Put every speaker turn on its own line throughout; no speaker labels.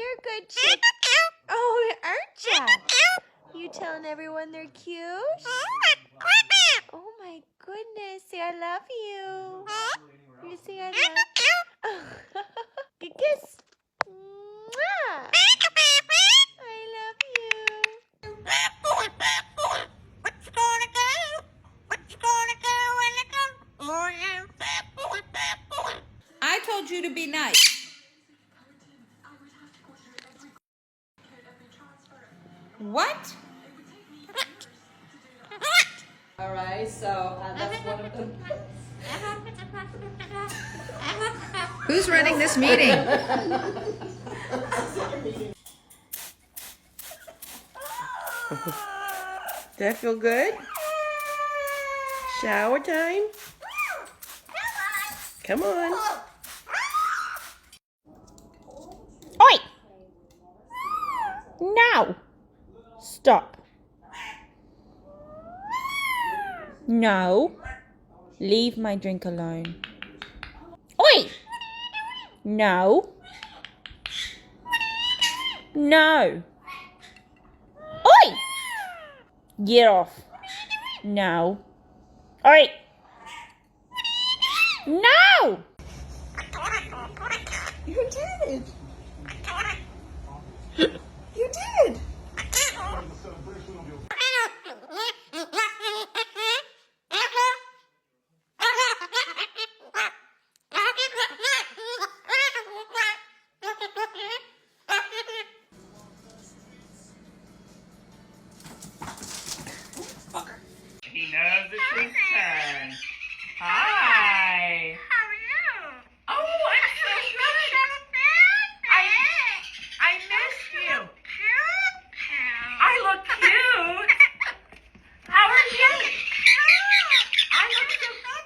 You're a good chick. Oh, aren't ya? You telling everyone they're cute? Oh my goodness. Say I love you. You say I love you. Good kiss. Mwah. I love you.
I told you to be nice. What?
All right, so that's one of them.
Who's running this meeting?
That feel good? Shower time? Come on.
Oi! No! Stop. No. Leave my drink alone. Oi! No. No. Oi! Get off. No. Oi! No!
You did. You did.
He knows it's his turn. Hi.
How are you?
Oh, I'm so good. I missed you. I look cute. How are you? I look so good.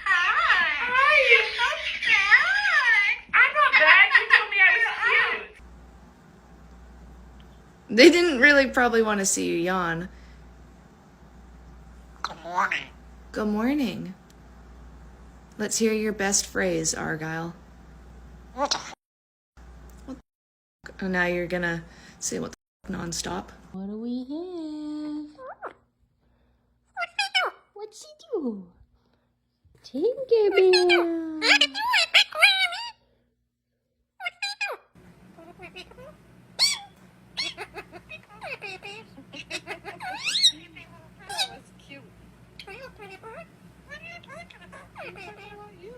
Hi.
You're
so bad.
I'm not bad. You told me I was cute.
They didn't really probably want to see you yawn.
Good morning.
Good morning. Let's hear your best phrase, Argyle.
What the
Oh, now you're gonna say what the nonstop.
What do we have? What'd she do? Tinkerbell.
That was cute. Are you a pretty bird? What are you talking about? I'm talking about you.